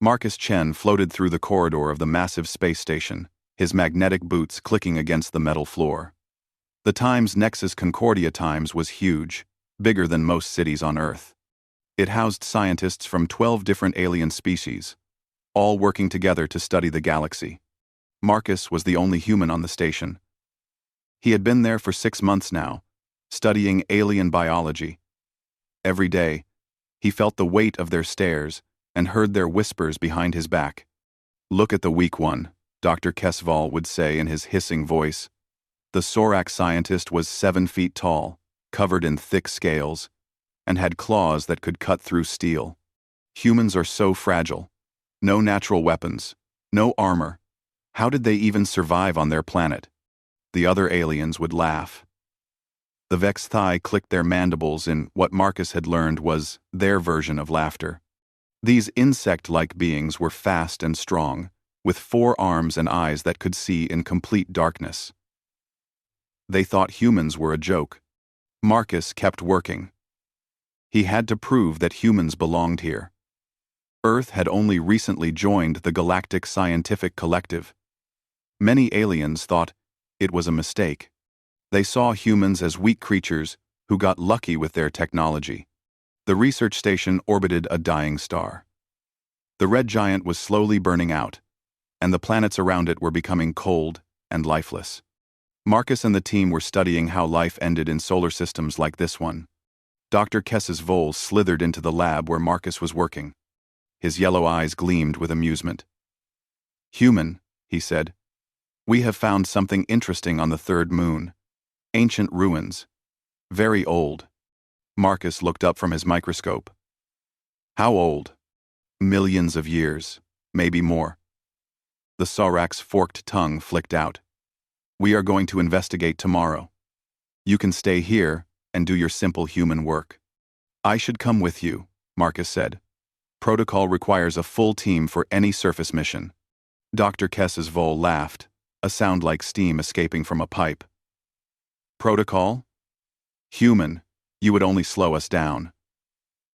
Marcus Chen floated through the corridor of the massive space station, his magnetic boots clicking against the metal floor. The Times Nexus Concordia Times was huge, bigger than most cities on Earth. It housed scientists from 12 different alien species, all working together to study the galaxy. Marcus was the only human on the station. He had been there for 6 months now, studying alien biology. Every day, he felt the weight of their stares and heard their whispers behind his back. "Look at the weak one," Dr. Kesval would say in his hissing voice. The Sorak scientist was 7 feet tall, covered in thick scales, and had claws that could cut through steel. Humans are so fragile. No natural weapons, no armor. How did they even survive on their planet? The other aliens would laugh. The Vexthai clicked their mandibles in what Marcus had learned was their version of laughter. These insect-like beings were fast and strong, with 4 arms and eyes that could see in complete darkness. They thought humans were a joke. Marcus kept working. He had to prove that humans belonged here. Earth had only recently joined the Galactic Scientific Collective. Many aliens thought it was a mistake. They saw humans as weak creatures who got lucky with their technology. The research station orbited a dying star. The red giant was slowly burning out, and the planets around it were becoming cold and lifeless. Marcus and the team were studying how life ended in solar systems like this one. Dr. Kesses Vole slithered into the lab where Marcus was working. His yellow eyes gleamed with amusement. "Human," he said, "we have found something interesting on the 3rd moon. Ancient ruins. Very old." Marcus looked up from his microscope. "How old?" "Millions of years, maybe more." The Sorak's forked tongue flicked out. "We are going to investigate tomorrow. You can stay here and do your simple human work." "I should come with you," Marcus said. "Protocol requires a full team for any surface mission." Dr. Kesses Vole laughed, a sound like steam escaping from a pipe. "Protocol? Human, you would only slow us down.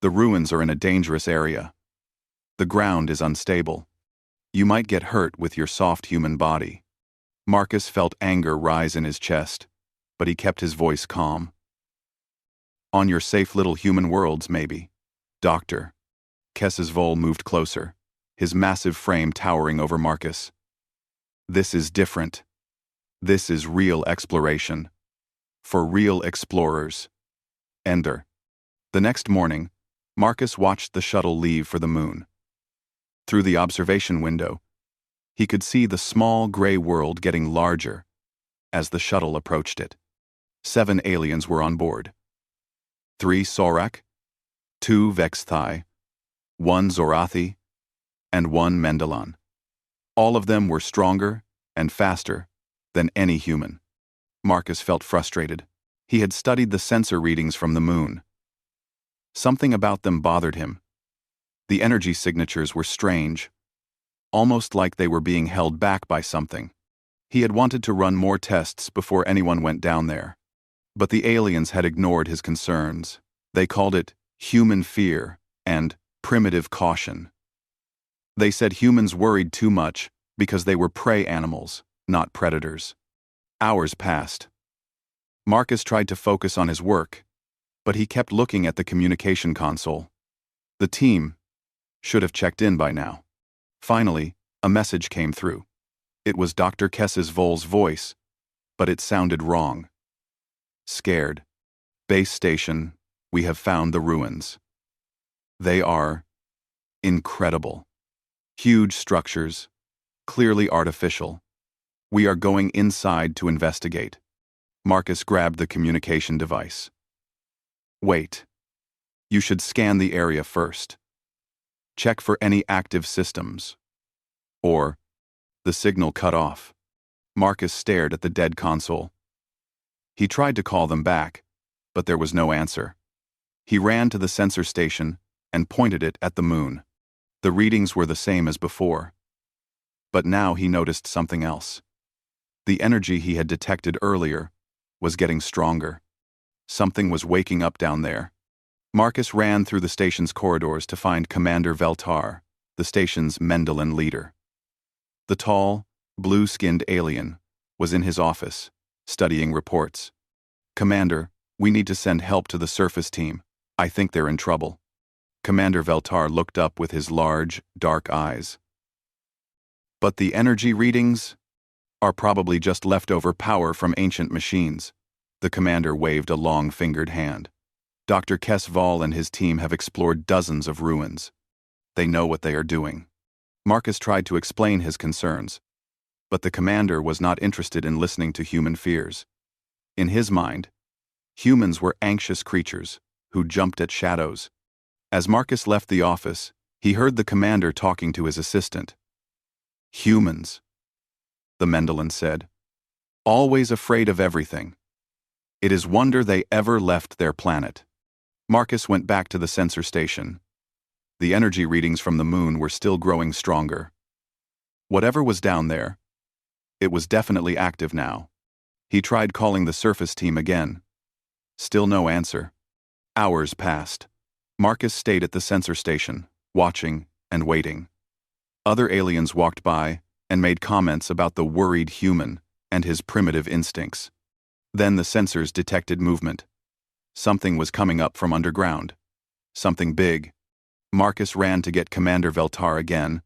The ruins are in a dangerous area. The ground is unstable. You might get hurt with your soft human body." Marcus felt anger rise in his chest, but he kept his voice calm. "On your safe little human worlds, maybe. Doctor." Kesses Vole moved closer, his massive frame towering over Marcus. "This is different. This is real exploration. For real explorers. Ender." The next morning, Marcus watched the shuttle leave for the moon. Through the observation window, he could see the small gray world getting larger as the shuttle approached it. 7 aliens were on board. 3 Sorak, 2 Vexthai, 1 Zorathi, and 1 Mendelon. All of them were stronger and faster than any human. Marcus felt frustrated. He had studied the sensor readings from the moon. Something about them bothered him. The energy signatures were strange, almost like they were being held back by something. He had wanted to run more tests before anyone went down there. But the aliens had ignored his concerns. They called it human fear and primitive caution. They said humans worried too much because they were prey animals, not predators. Hours passed. Marcus tried to focus on his work, but he kept looking at the communication console. The team should have checked in by now. Finally, a message came through. It was Dr. Kesses Vole's voice, but it sounded wrong. "Scared. Base station, we have found the ruins. They are incredible. Huge structures, clearly artificial. We are going inside to investigate." Marcus grabbed the communication device. "Wait. You should scan the area first. Check for any active systems. Or the signal cut off." Marcus stared at the dead console. He tried to call them back, but there was no answer. He ran to the sensor station and pointed it at the moon. The readings were the same as before. But now he noticed something else. The energy he had detected earlier was getting stronger. Something was waking up down there. Marcus ran through the station's corridors to find Commander Veltar, the station's Mendelin leader. The tall, blue-skinned alien was in his office, studying reports. "Commander, we need to send help to the surface team. I think they're in trouble." Commander Veltar looked up with his large, dark eyes. "But the energy readings are probably just leftover power from ancient machines." The commander waved a long-fingered hand. "Dr. Kesval and his team have explored dozens of ruins. They know what they are doing." Marcus tried to explain his concerns, but the commander was not interested in listening to human fears. In his mind, humans were anxious creatures who jumped at shadows. As Marcus left the office, he heard the commander talking to his assistant. "Humans," the Mendelin said, "always afraid of everything. It is wonder they ever left their planet." Marcus went back to the sensor station. The energy readings from the moon were still growing stronger. Whatever was down there, it was definitely active now. He tried calling the surface team again. Still no answer. Hours passed. Marcus stayed at the sensor station, watching and waiting. Other aliens walked by and made comments about the worried human and his primitive instincts. Then the sensors detected movement. Something was coming up from underground. Something big. Marcus ran to get Commander Veltar again.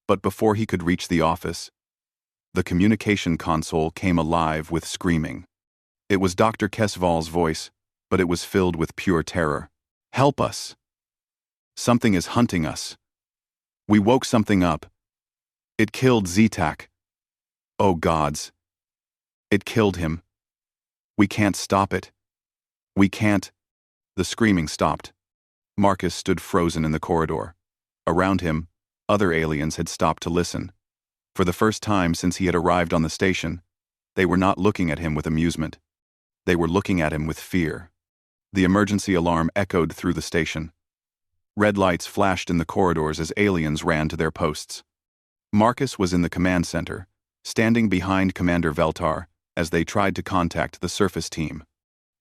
But before he could reach the office, the communication console came alive with screaming. It was Dr. Kesval's voice, but it was filled with pure terror. "Help us! Something is hunting us. We woke something up. It killed Zetak. Oh gods! It killed him. We can't stop it. We can't." The screaming stopped. Marcus stood frozen in the corridor. Around him, other aliens had stopped to listen. For the first time since he had arrived on the station, they were not looking at him with amusement. They were looking at him with fear. The emergency alarm echoed through the station. Red lights flashed in the corridors as aliens ran to their posts. Marcus was in the command center, standing behind Commander Veltar as they tried to contact the surface team.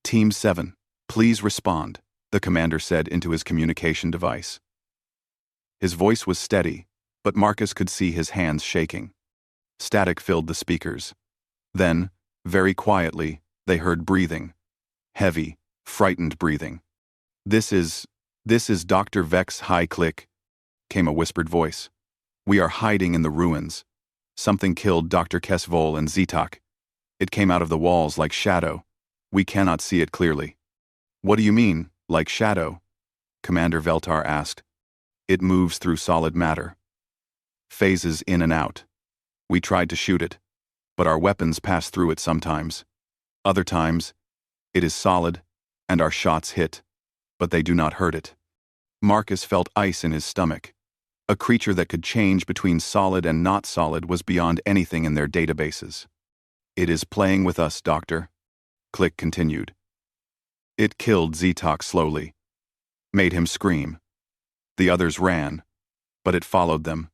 "Team 7, please respond," the commander said into his communication device. His voice was steady, but Marcus could see his hands shaking. Static filled the speakers. Then, very quietly, they heard breathing. Heavy, frightened breathing. This is Dr. Vex High Click," came a whispered voice. "We are hiding in the ruins. Something killed Dr. Kesval and Zetak. It came out of the walls like shadow. We cannot see it clearly." "What do you mean, like shadow?" Commander Veltar asked. "It moves through solid matter. Phases in and out. We tried to shoot it, but our weapons pass through it sometimes. Other times, it is solid, and our shots hit, but they do not hurt it." Marcus felt ice in his stomach. A creature that could change between solid and not solid was beyond anything in their databases. "It is playing with us, Doctor," Click continued. "It killed Zetak slowly. Made him scream. The others ran, but it followed them.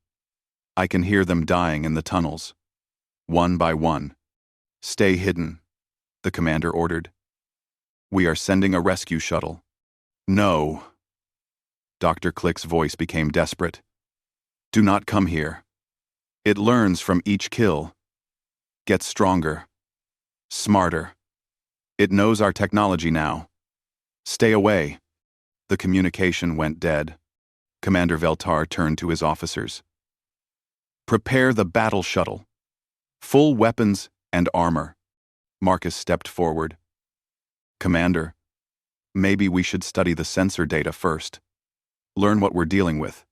I can hear them dying in the tunnels. One by one. Stay hidden," the commander ordered. "We are sending a rescue shuttle." "No." Dr. Click's voice became desperate. "Do not come here. It learns from each kill. Gets stronger. Smarter. It knows our technology now. Stay away." The communication went dead. Commander Veltar turned to his officers. "Prepare the battle shuttle. Full weapons and armor." Marcus stepped forward. "Commander, maybe we should study the sensor data first. Learn what we're dealing with."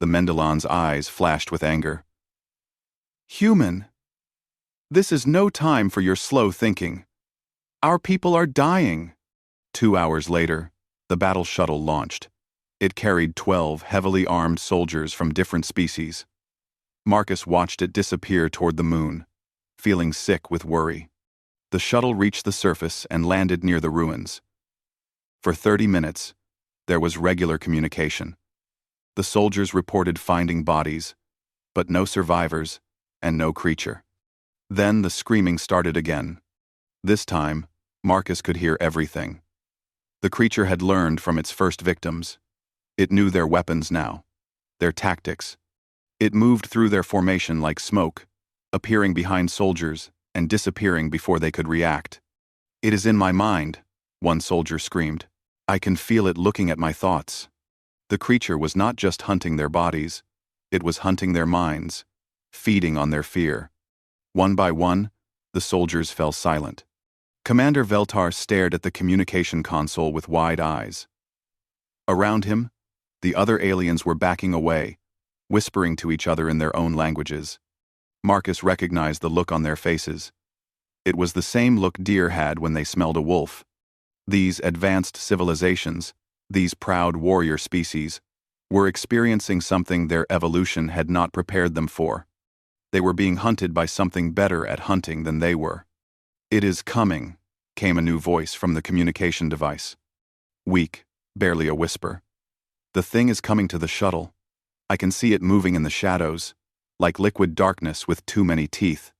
The Mendelon's eyes flashed with anger. "Human, this is no time for your slow thinking. Our people are dying." 2 hours later, the battle shuttle launched. It carried 12 heavily armed soldiers from different species. Marcus watched it disappear toward the moon, feeling sick with worry. The shuttle reached the surface and landed near the ruins. For 30 minutes, there was regular communication. The soldiers reported finding bodies, but no survivors and no creature. Then the screaming started again. This time, Marcus could hear everything. The creature had learned from its first victims. It knew their weapons now. their tactics. It moved through their formation like smoke, appearing behind soldiers and disappearing before they could react. "It is in my mind," one soldier screamed. "I can feel it looking at my thoughts." The creature was not just hunting their bodies, it was hunting their minds, feeding on their fear. One by one, the soldiers fell silent. Commander Veltar stared at the communication console with wide eyes. Around him, the other aliens were backing away, whispering to each other in their own languages. Marcus recognized the look on their faces. It was the same look deer had when they smelled a wolf. These advanced civilizations, these proud warrior species, were experiencing something their evolution had not prepared them for. They were being hunted by something better at hunting than they were. "It is coming," came a new voice from the communication device. Weak, barely a whisper. "The thing is coming to the shuttle. I can see it moving in the shadows, like liquid darkness with too many teeth."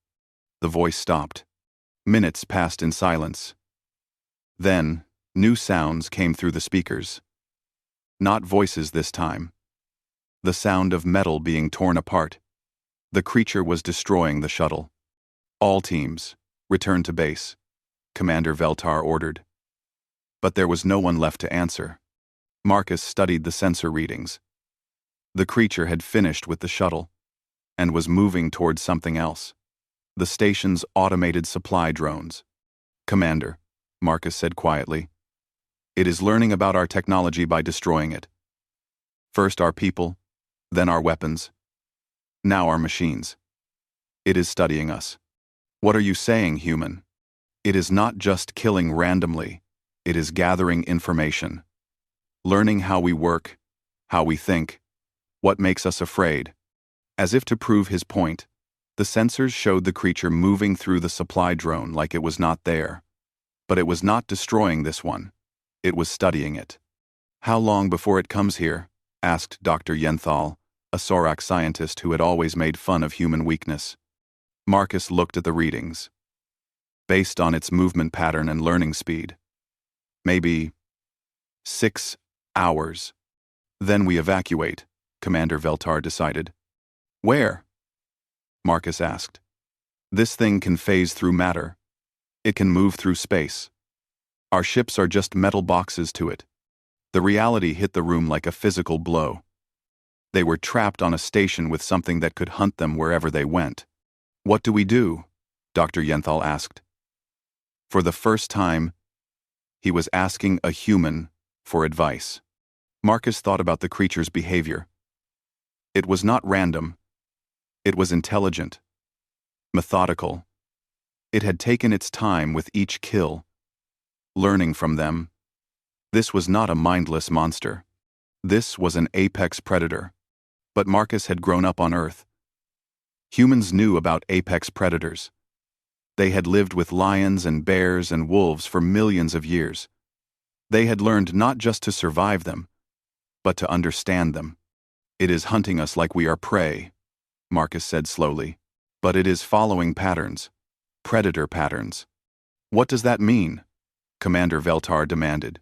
The voice stopped. Minutes passed in silence. Then, new sounds came through the speakers. Not voices this time. The sound of metal being torn apart. The creature was destroying the shuttle. "All teams, return to base," Commander Veltar ordered. But there was no one left to answer. Marcus studied the sensor readings. The creature had finished with the shuttle and was moving towards something else. The station's automated supply drones. "Commander," Marcus said quietly, "it is learning about our technology by destroying it. First our people, then our weapons. Now our machines. It is studying us." "What are you saying, human?" "It is not just killing randomly. It is gathering information. Learning how we work, how we think, what makes us afraid." As if to prove his point, the sensors showed the creature moving through the supply drone like it was not there. But it was not destroying this one. It was studying it. "How long before it comes here?" asked Dr. Yenthal, a Sorak scientist who had always made fun of human weakness. Marcus looked at the readings. Based on its movement pattern and learning speed. "Maybe 6 hours. Then we evacuate," Commander Veltar decided. "Where?" Marcus asked. "This thing can phase through matter. It can move through space. Our ships are just metal boxes to it." The reality hit the room like a physical blow. They were trapped on a station with something that could hunt them wherever they went. "What do we do?" Dr. Yenthal asked. For the first time, he was asking a human for advice. Marcus thought about the creature's behavior. It was not random. It was intelligent, methodical. It had taken its time with each kill, learning from them. This was not a mindless monster. This was an apex predator. But Marcus had grown up on Earth. Humans knew about apex predators. They had lived with lions and bears and wolves for millions of years. They had learned not just to survive them, but to understand them. "It is hunting us like we are prey," Marcus said slowly. "But it is following patterns. Predator patterns." "What does that mean?" Commander Veltar demanded.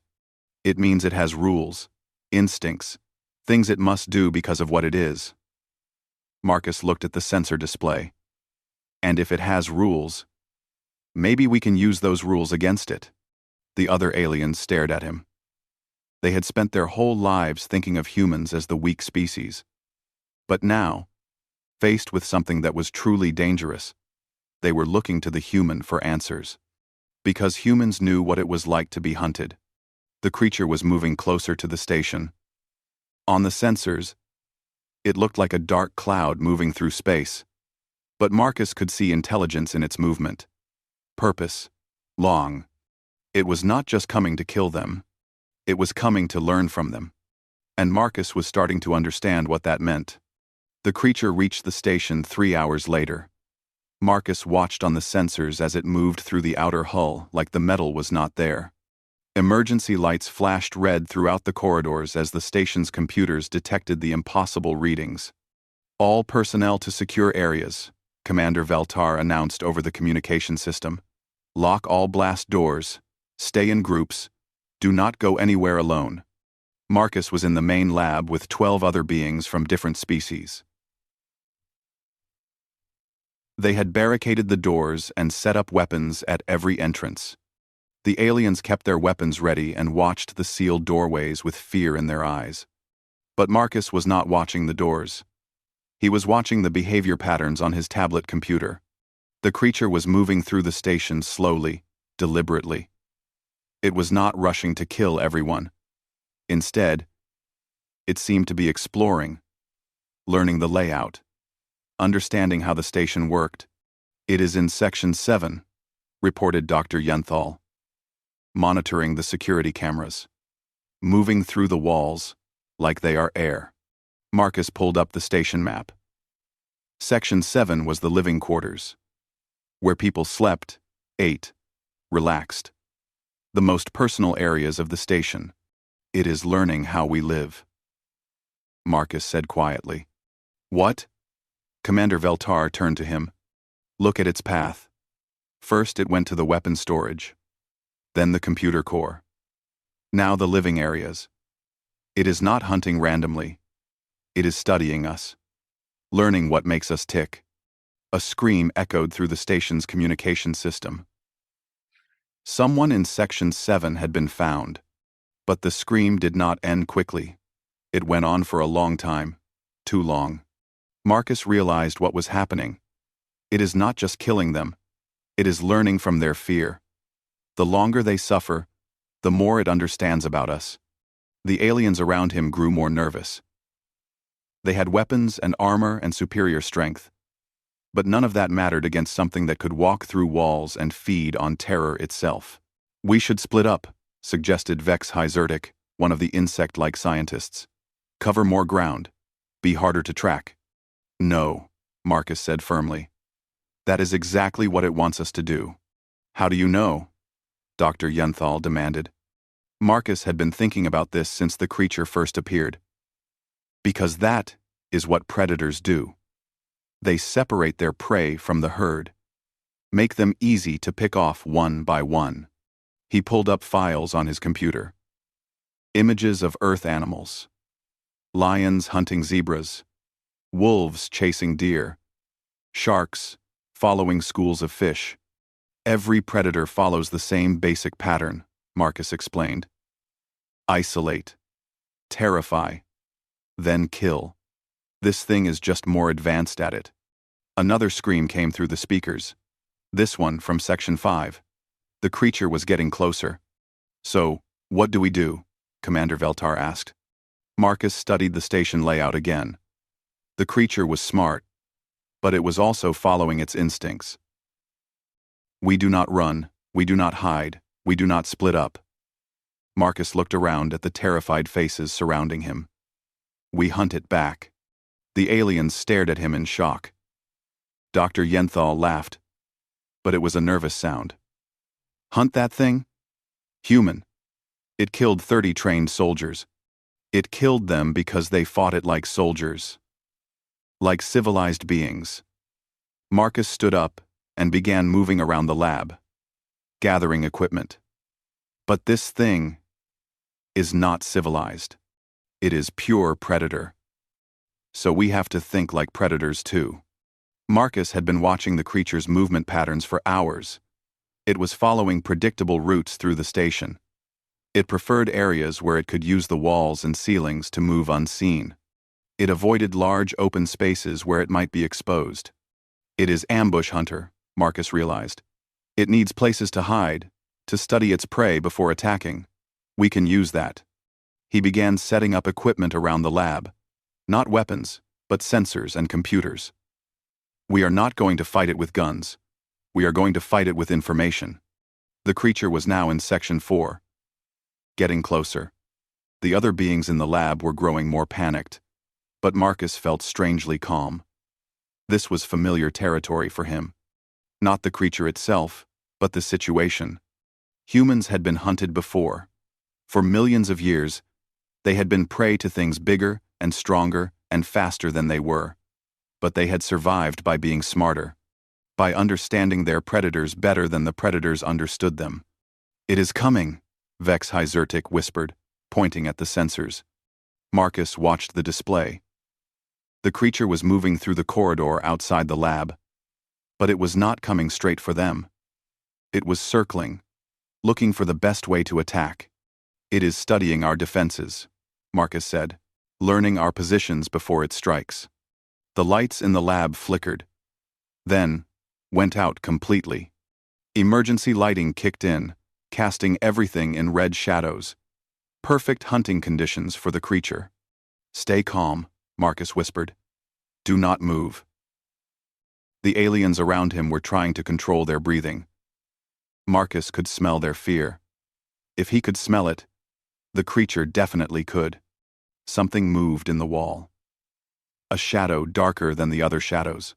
"It means it has rules, instincts, things it must do because of what it is." Marcus looked at the sensor display. "And if it has rules, maybe we can use those rules against it." The other aliens stared at him. They had spent their whole lives thinking of humans as the weak species. But now, faced with something that was truly dangerous, they were looking to the human for answers. Because humans knew what it was like to be hunted. The creature was moving closer to the station. On the sensors, it looked like a dark cloud moving through space. But Marcus could see intelligence in its movement. Purpose. Long. It was not just coming to kill them. It was coming to learn from them. And Marcus was starting to understand what that meant. The creature reached the station 3 hours later. Marcus watched on the sensors as it moved through the outer hull like the metal was not there. Emergency lights flashed red throughout the corridors as the station's computers detected the impossible readings. "All personnel to secure areas," Commander Veltar announced over the communication system. "Lock all blast doors. Stay in groups. Do not go anywhere alone." Marcus was in the main lab with 12 other beings from different species. They had barricaded the doors and set up weapons at every entrance. The aliens kept their weapons ready and watched the sealed doorways with fear in their eyes. But Marcus was not watching the doors. He was watching the behavior patterns on his tablet computer. The creature was moving through the station slowly, deliberately. It was not rushing to kill everyone. Instead, it seemed to be exploring, learning the layout, understanding how the station worked. "It is in Section 7, reported Dr. Yenthal, monitoring the security cameras, moving through the walls like they are air. Marcus pulled up the station map. Section 7 was the living quarters, where people slept, ate, relaxed. The most personal areas of the station. "It is learning how we live," Marcus said quietly. "What?" Commander Veltar turned to him. "Look at its path. First it went to the weapon storage, then the computer core. Now the living areas. It is not hunting randomly. It is studying us, learning what makes us tick." A scream echoed through the station's communication system. Someone in Section 7 had been found, but the scream did not end quickly. It went on for a long time, too long. Marcus realized what was happening. It is not just killing them. It is learning from their fear. The longer they suffer, the more it understands about us. The aliens around him grew more nervous. They had weapons and armor and superior strength. But none of that mattered against something that could walk through walls and feed on terror itself. "We should split up," suggested Vex Hyzertic, one of the insect-like scientists. "Cover more ground. Be harder to track." "No," Marcus said firmly. "That is exactly what it wants us to do." "How do you know?" Dr. Yenthal demanded. Marcus had been thinking about this since the creature first appeared. "Because that is what predators do. They separate their prey from the herd, make them easy to pick off one by one." He pulled up files on his computer. Images of Earth animals. Lions hunting zebras. Wolves chasing deer. Sharks following schools of fish. "Every predator follows the same basic pattern," Marcus explained. "Isolate. Terrify. Then kill. This thing is just more advanced at it." Another scream came through the speakers. This one from Section 5. The creature was getting closer. "So, what do we do?" Commander Veltar asked. Marcus studied the station layout again. The creature was smart, but it was also following its instincts. "We do not run, we do not hide, we do not split up." Marcus looked around at the terrified faces surrounding him. "We hunt it back." The aliens stared at him in shock. Dr. Yenthal laughed, but it was a nervous sound. "Hunt that thing? Human. It killed 30 trained soldiers. It killed them because they fought it like soldiers. Like civilized beings." Marcus stood up and began moving around the lab, gathering equipment. "But this thing is not civilized. It is pure predator. So we have to think like predators too." Marcus had been watching the creature's movement patterns for hours. It was following predictable routes through the station. It preferred areas where it could use the walls and ceilings to move unseen. It avoided large open spaces where it might be exposed. "It is ambush hunter," Marcus realized. "It needs places to hide, to study its prey before attacking. We can use that." He began setting up equipment around the lab. Not weapons, but sensors and computers. "We are not going to fight it with guns. We are going to fight it with information." The creature was now in Section 4. Getting closer. The other beings in the lab were growing more panicked, but Marcus felt strangely calm. This was familiar territory for him. Not the creature itself, but the situation. Humans had been hunted before. For millions of years, they had been prey to things bigger and stronger and faster than they were. But they had survived by being smarter, by understanding their predators better than the predators understood them. "It is coming," Vex Hyzertic whispered. pointing at the sensors. Marcus watched the display. The creature was moving through the corridor outside the lab, but it was not coming straight for them. It was circling, looking for the best way to attack. "It is studying our defenses," Marcus said, "learning our positions before it strikes." The lights in the lab flickered, then went out completely. Emergency lighting kicked in, casting everything in red shadows. Perfect hunting conditions for the creature. "Stay calm," Marcus whispered. "Do not move." The aliens around him were trying to control their breathing. Marcus could smell their fear. If he could smell it, the creature definitely could. Something moved in the wall. A shadow darker than the other shadows.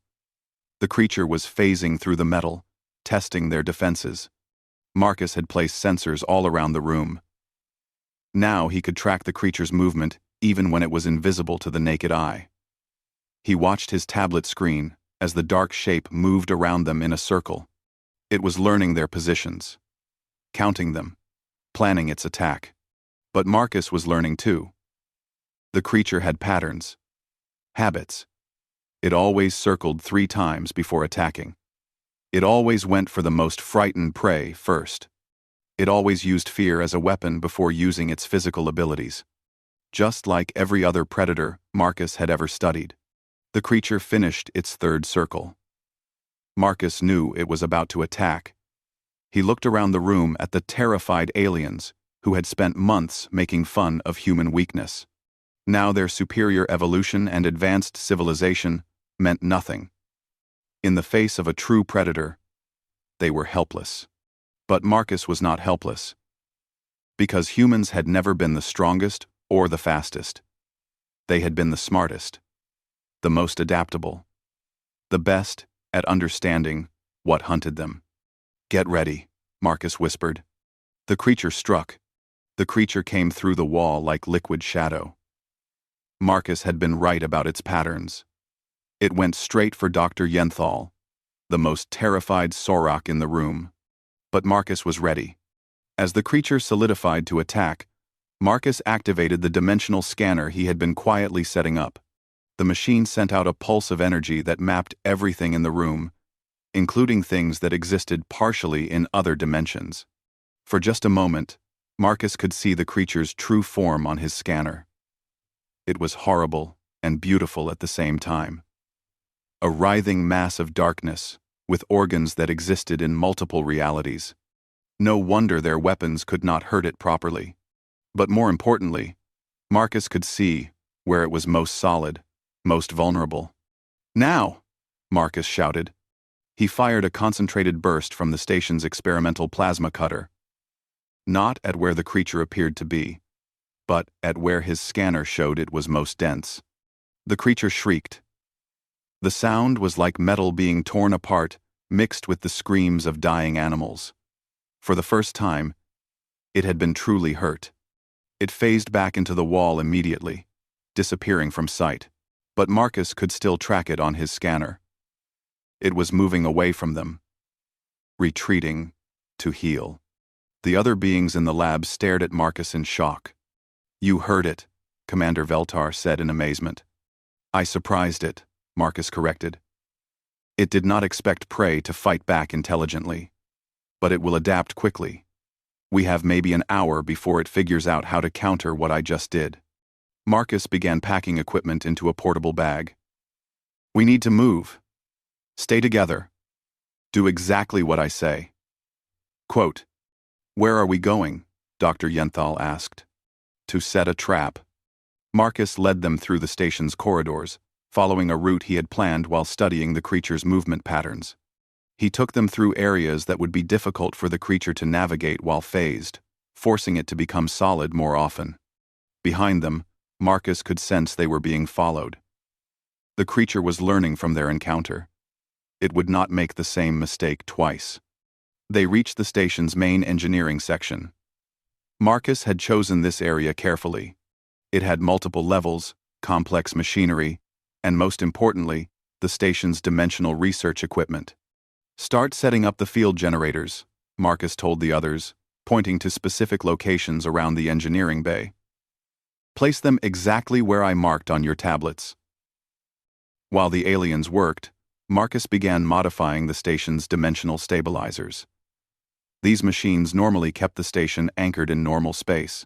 The creature was phasing through the metal, testing their defenses. Marcus had placed sensors all around the room. Now he could track the creature's movement even when it was invisible to the naked eye. He watched his tablet screen as the dark shape moved around them in a circle. It was learning their positions, counting them, planning its attack. But Marcus was learning too. The creature had patterns, habits. It always circled 3 times before attacking. It always went for the most frightened prey first. It always used fear as a weapon before using its physical abilities. Just like every other predator Marcus had ever studied, the creature finished its 3rd circle. Marcus knew it was about to attack. He looked around the room at the terrified aliens who had spent months making fun of human weakness. Now their superior evolution and advanced civilization meant nothing. In the face of a true predator, they were helpless. But Marcus was not helpless. Because humans had never been the strongest or the fastest. They had been the smartest, the most adaptable, the best at understanding what hunted them. "Get ready," Marcus whispered. The creature struck. The creature came through the wall like liquid shadow. Marcus had been right about its patterns. It went straight for Dr. Yenthal, the most terrified Sorok in the room. But Marcus was ready. As the creature solidified to attack, Marcus activated the dimensional scanner he had been quietly setting up. The machine sent out a pulse of energy that mapped everything in the room, including things that existed partially in other dimensions. For just a moment, Marcus could see the creature's true form on his scanner. It was horrible and beautiful at the same time. A writhing mass of darkness, with organs that existed in multiple realities. No wonder their weapons could not hurt it properly. But more importantly, Marcus could see where it was most solid, most vulnerable. "Now!" Marcus shouted. He fired a concentrated burst from the station's experimental plasma cutter. Not at where the creature appeared to be, but at where his scanner showed it was most dense. The creature shrieked. The sound was like metal being torn apart, mixed with the screams of dying animals. For the first time, it had been truly hurt. It phased back into the wall immediately, disappearing from sight. But Marcus could still track it on his scanner. It was moving away from them, retreating to heal. The other beings in the lab stared at Marcus in shock. "You heard it," Commander Veltar said in amazement. "I surprised it," Marcus corrected. "It did not expect prey to fight back intelligently. But it will adapt quickly. We have maybe an hour before it figures out how to counter what I just did." Marcus began packing equipment into a portable bag. "We need to move. Stay together. Do exactly what I say." Quote, "Where are we going?" Dr. Yenthal asked. "To set a trap." Marcus led them through the station's corridors, following a route he had planned while studying the creature's movement patterns. He took them through areas that would be difficult for the creature to navigate while phased, forcing it to become solid more often. Behind them, Marcus could sense they were being followed. The creature was learning from their encounter. It would not make the same mistake twice. They reached the station's main engineering section. Marcus had chosen this area carefully. It had multiple levels, complex machinery, and most importantly, the station's dimensional research equipment. "Start setting up the field generators," Marcus told the others, pointing to specific locations around the engineering bay. Place them exactly where I marked on your tablets. While the aliens worked, Marcus began modifying the station's dimensional stabilizers. These machines normally kept the station anchored in normal space,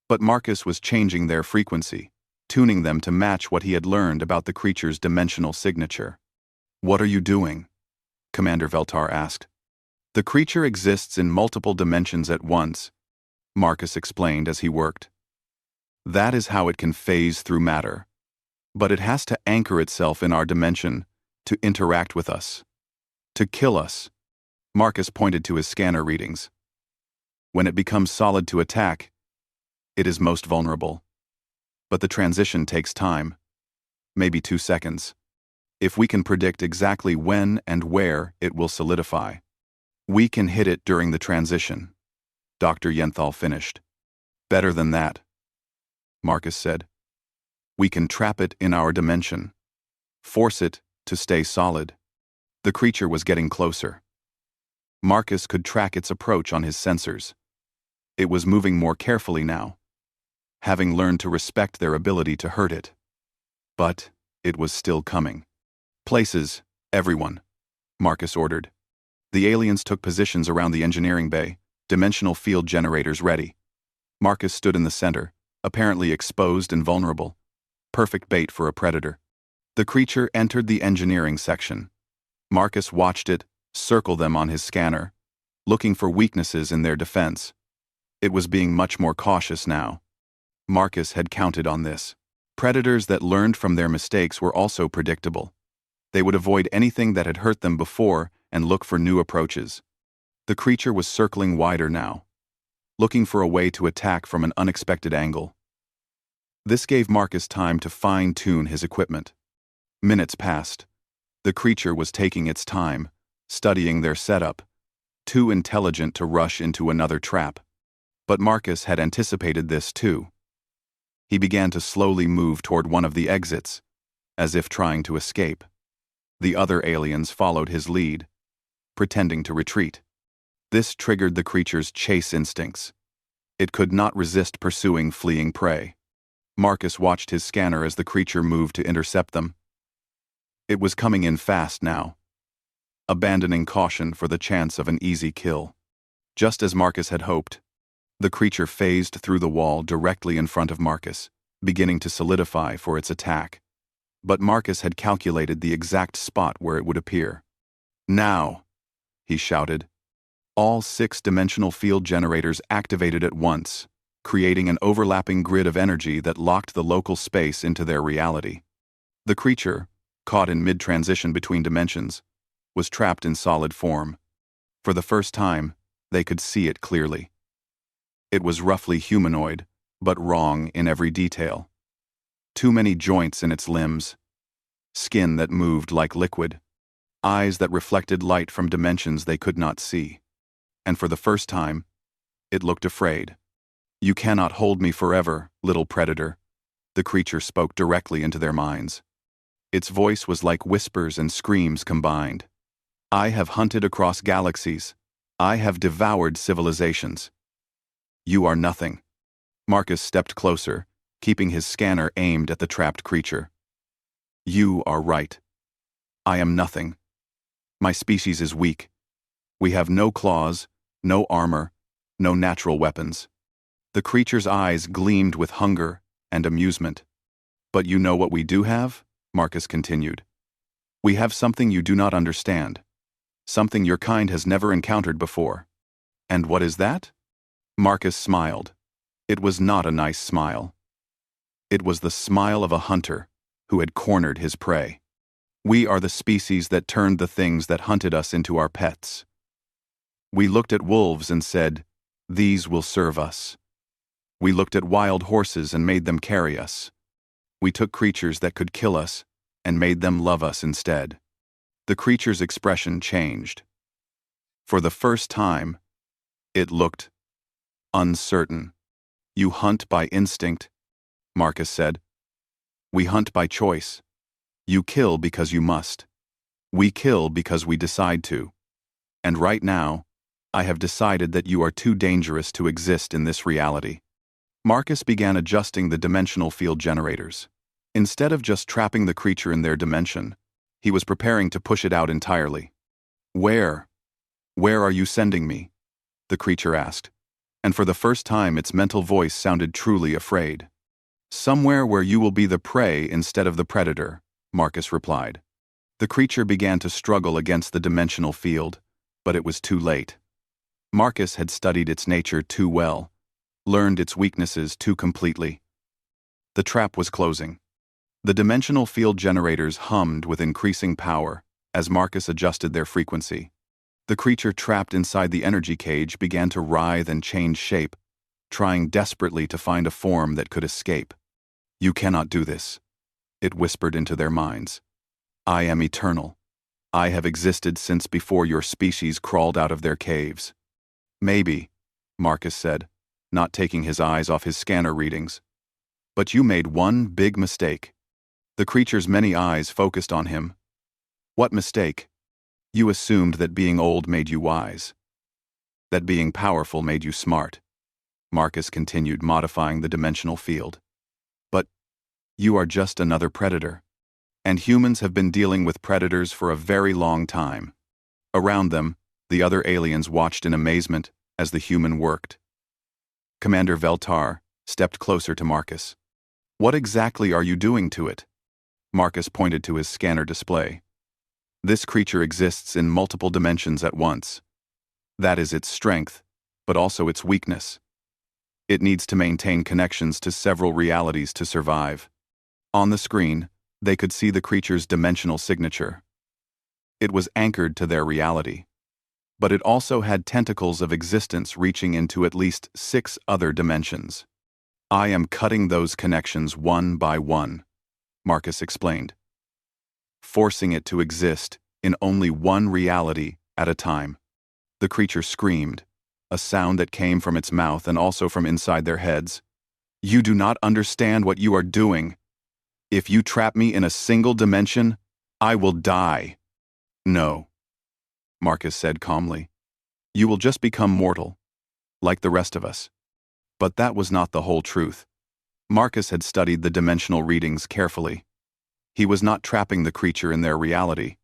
but Marcus was changing their frequency, tuning them to match what he had learned about the creature's dimensional signature. "What are you doing?" Commander Veltar asked. "The creature exists in multiple dimensions at once," Marcus explained as he worked. "That is how it can phase through matter. But it has to anchor itself in our dimension to interact with us. To kill us." Marcus pointed to his scanner readings. "When it becomes solid to attack, it is most vulnerable. But the transition takes time. Maybe 2 seconds. If we can predict exactly when and where it will solidify, we can hit it during the transition," Dr. Yenthal finished. "Better than that," Marcus said. "We can trap it in our dimension. Force it to stay solid." The creature was getting closer. Marcus could track its approach on his sensors. It was moving more carefully now, having learned to respect their ability to hurt it. But it was still coming. "Places, everyone," Marcus ordered. The aliens took positions around the engineering bay, dimensional field generators ready. Marcus stood in the center, apparently exposed and vulnerable. Perfect bait for a predator. The creature entered the engineering section. Marcus watched it circle them on his scanner, looking for weaknesses in their defense. It was being much more cautious now. Marcus had counted on this. Predators that learned from their mistakes were also predictable. They would avoid anything that had hurt them before and look for new approaches. The creature was circling wider now, looking for a way to attack from an unexpected angle. This gave Marcus time to fine-tune his equipment. Minutes passed. The creature was taking its time, studying their setup, too intelligent to rush into another trap. But Marcus had anticipated this too. He began to slowly move toward one of the exits, as if trying to escape. The other aliens followed his lead, pretending to retreat. This triggered the creature's chase instincts. It could not resist pursuing fleeing prey. Marcus watched his scanner as the creature moved to intercept them. It was coming in fast now, abandoning caution for the chance of an easy kill. Just as Marcus had hoped, the creature phased through the wall directly in front of Marcus, beginning to solidify for its attack. But Marcus had calculated the exact spot where it would appear. "Now!" he shouted. All 6 dimensional field generators activated at once, creating an overlapping grid of energy that locked the local space into their reality. The creature, caught in mid-transition between dimensions, was trapped in solid form. For the first time, they could see it clearly. It was roughly humanoid, but wrong in every detail. Too many joints in its limbs, skin that moved like liquid, eyes that reflected light from dimensions they could not see. And for the first time, it looked afraid. "You cannot hold me forever, little predator," the creature spoke directly into their minds. Its voice was like whispers and screams combined. "I have hunted across galaxies. I have devoured civilizations. You are nothing." Marcus stepped closer, keeping his scanner aimed at the trapped creature. "You are right. I am nothing. My species is weak. We have no claws, no armor, no natural weapons." The creature's eyes gleamed with hunger and amusement. "But you know what we do have?" Marcus continued. "We have something you do not understand. Something your kind has never encountered before." "And what is that?" Marcus smiled. It was not a nice smile. It was the smile of a hunter who had cornered his prey. "We are the species that turned the things that hunted us into our pets. We looked at wolves and said, 'These will serve us.' We looked at wild horses and made them carry us. We took creatures that could kill us and made them love us instead." The creature's expression changed. For the first time, it looked uncertain. "You hunt by instinct," Marcus said. "We hunt by choice. You kill because you must. We kill because we decide to. And right now, I have decided that you are too dangerous to exist in this reality." Marcus began adjusting the dimensional field generators. Instead of just trapping the creature in their dimension, he was preparing to push it out entirely. Where? Where are you sending me? The creature asked, and for the first time its mental voice sounded truly afraid. Somewhere where you will be the prey instead of the predator, Marcus replied. The creature began to struggle against the dimensional field, but it was too late. Marcus had studied its nature too well, learned its weaknesses too completely. The trap was closing. The dimensional field generators hummed with increasing power as Marcus adjusted their frequency. The creature trapped inside the energy cage began to writhe and change shape, trying desperately to find a form that could escape. You cannot do this, it whispered into their minds. I am eternal. I have existed since before your species crawled out of their caves. Maybe, Marcus said, not taking his eyes off his scanner readings. But you made one big mistake. The creature's many eyes focused on him. What mistake? You assumed that being old made you wise. That being powerful made you smart. Marcus continued, modifying the dimensional field. But you are just another predator. And humans have been dealing with predators for a very long time. Around them, the other aliens watched in amazement as the human worked. Commander Veltar stepped closer to Marcus. What exactly are you doing to it? Marcus pointed to his scanner display. This creature exists in multiple dimensions at once. That is its strength, but also its weakness. It needs to maintain connections to several realities to survive. On the screen, they could see the creature's dimensional signature. It was anchored to their reality. But it also had tentacles of existence reaching into at least 6 other dimensions. I am cutting those connections one by one, Marcus explained, forcing it to exist in only one reality at a time. The creature screamed, a sound that came from its mouth and also from inside their heads. You do not understand what you are doing. If you trap me in a single dimension, I will die. No, Marcus said calmly. You will just become mortal, like the rest of us. But that was not the whole truth. Marcus had studied the dimensional readings carefully. He was not trapping the creature in their reality.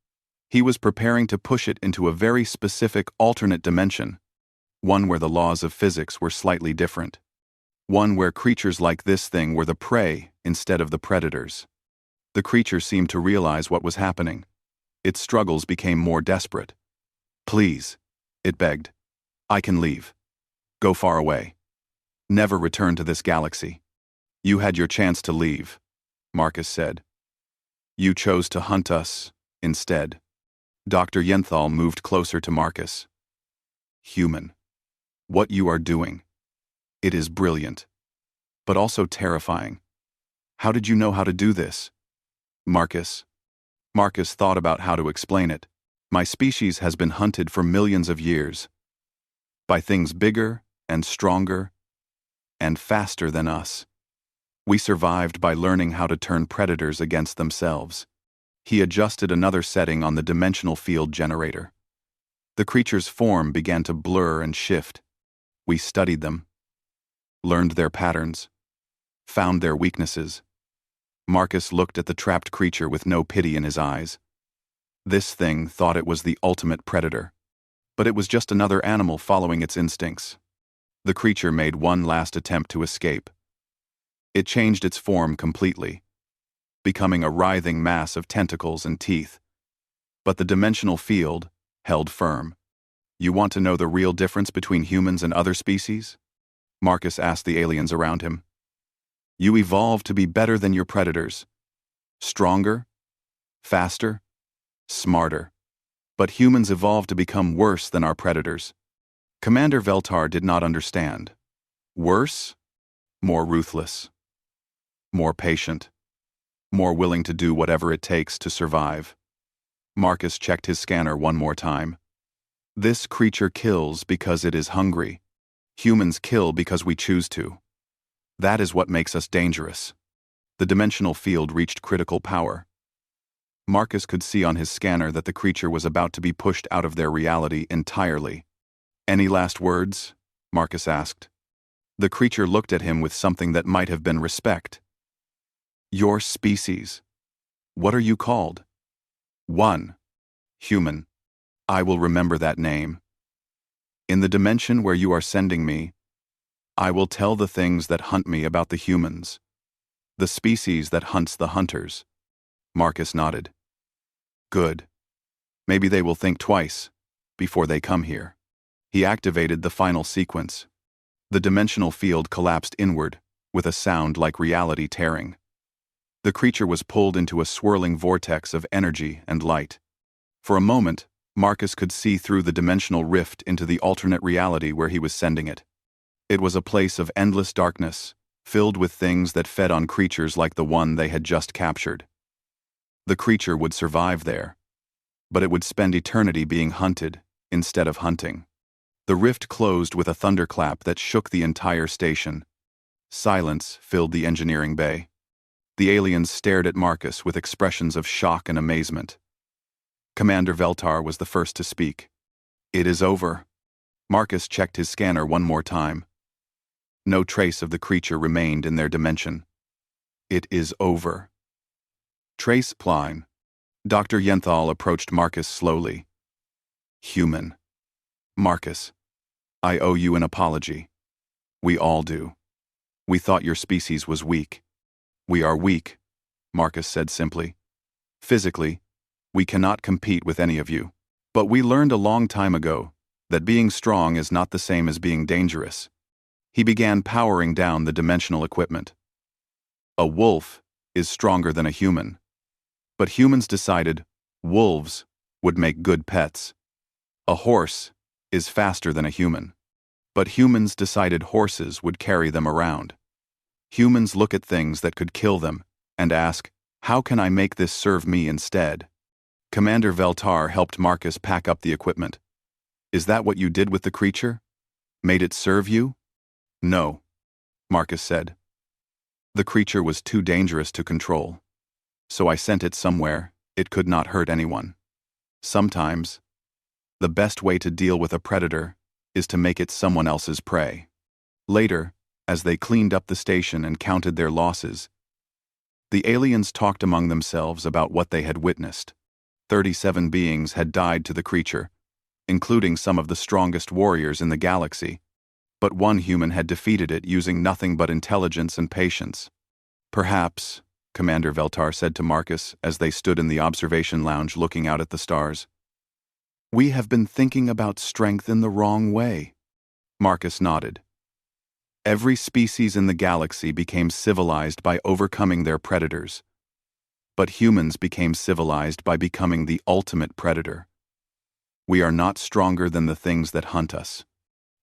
He was preparing to push it into a very specific alternate dimension, one where the laws of physics were slightly different. One where creatures like this thing were the prey instead of the predators. The creature seemed to realize what was happening. Its struggles became more desperate. Please, it begged. I can leave. Go far away. Never return to this galaxy. You had your chance to leave, Marcus said. You chose to hunt us instead. Dr. Yenthal moved closer to Marcus. Human. What you are doing. It is brilliant, but also terrifying. How did you know how to do this? Marcus thought about how to explain it. My species has been hunted for millions of years by things bigger and stronger and faster than us. We survived by learning how to turn predators against themselves. He adjusted another setting on the dimensional field generator. The creature's form began to blur and shift. We studied them, learned their patterns, found their weaknesses. Marcus looked at the trapped creature with no pity in his eyes. This thing thought it was the ultimate predator, but it was just another animal following its instincts. The creature made one last attempt to escape. It changed its form completely, becoming a writhing mass of tentacles and teeth. But the dimensional field held firm. You want to know the real difference between humans and other species? Marcus asked the aliens around him. You evolved to be better than your predators. Stronger, faster, smarter. But humans evolved to become worse than our predators. Commander Veltar did not understand. Worse? More ruthless. More patient. More willing to do whatever it takes to survive. Marcus checked his scanner one more time. This creature kills because it is hungry. Humans kill because we choose to. That is what makes us dangerous. The dimensional field reached critical power. Marcus could see on his scanner that the creature was about to be pushed out of their reality entirely. Any last words? Marcus asked. The creature looked at him with something that might have been respect. Your species. What are you called? 1. Human. I will remember that name. In the dimension where you are sending me, I will tell the things that hunt me about the humans. The species that hunts the hunters. Marcus nodded. Good. Maybe they will think twice before they come here. He activated the final sequence. The dimensional field collapsed inward, with a sound like reality tearing. The creature was pulled into a swirling vortex of energy and light. For a moment, Marcus could see through the dimensional rift into the alternate reality where he was sending it. It was a place of endless darkness, filled with things that fed on creatures like the one they had just captured. The creature would survive there, but it would spend eternity being hunted instead of hunting. The rift closed with a thunderclap that shook the entire station. Silence filled the engineering bay. The aliens stared at Marcus with expressions of shock and amazement. Commander Veltar was the first to speak. It is over. Marcus checked his scanner one more time. No trace of the creature remained in their dimension. It is over. Trace Pline. Dr. Yenthal approached Marcus slowly. Human. Marcus, I owe you an apology. We all do. We thought your species was weak. We are weak, Marcus said simply. Physically, we cannot compete with any of you. But we learned a long time ago that being strong is not the same as being dangerous. He began powering down the dimensional equipment. A wolf is stronger than a human. But humans decided wolves would make good pets. A horse is faster than a human. But humans decided horses would carry them around. Humans look at things that could kill them and ask, how can I make this serve me instead? Commander Veltar helped Marcus pack up the equipment. Is that what you did with the creature? Made it serve you? No, Marcus said. The creature was too dangerous to control. So I sent it somewhere it could not hurt anyone. Sometimes, the best way to deal with a predator is to make it someone else's prey. Later, as they cleaned up the station and counted their losses, the aliens talked among themselves about what they had witnessed. 37 beings had died to the creature, including some of the strongest warriors in the galaxy, but one human had defeated it using nothing but intelligence and patience. Perhaps, Commander Veltar said to Marcus as they stood in the observation lounge looking out at the stars, we have been thinking about strength in the wrong way. Marcus nodded. Every species in the galaxy became civilized by overcoming their predators. But humans became civilized by becoming the ultimate predator. We are not stronger than the things that hunt us.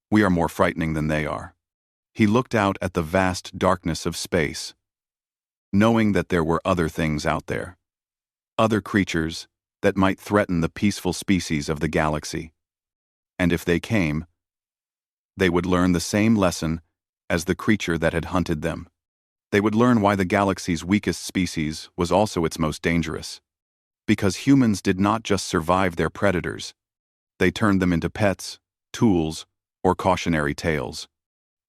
We are more frightening than they are. He looked out at the vast darkness of space, knowing that there were other things out there. Other creatures that might threaten the peaceful species of the galaxy. And if they came, they would learn the same lesson as the creature that had hunted them. They would learn why the galaxy's weakest species was also its most dangerous. Because humans did not just survive their predators. They turned them into pets, tools, or cautionary tales.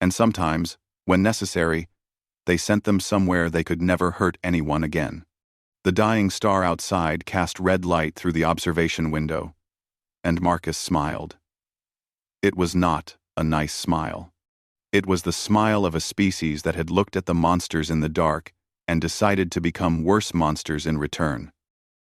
And sometimes, when necessary, they sent them somewhere they could never hurt anyone again. The dying star outside cast red light through the observation window, and Marcus smiled. It was not a nice smile. It was the smile of a species that had looked at the monsters in the dark and decided to become worse monsters in return.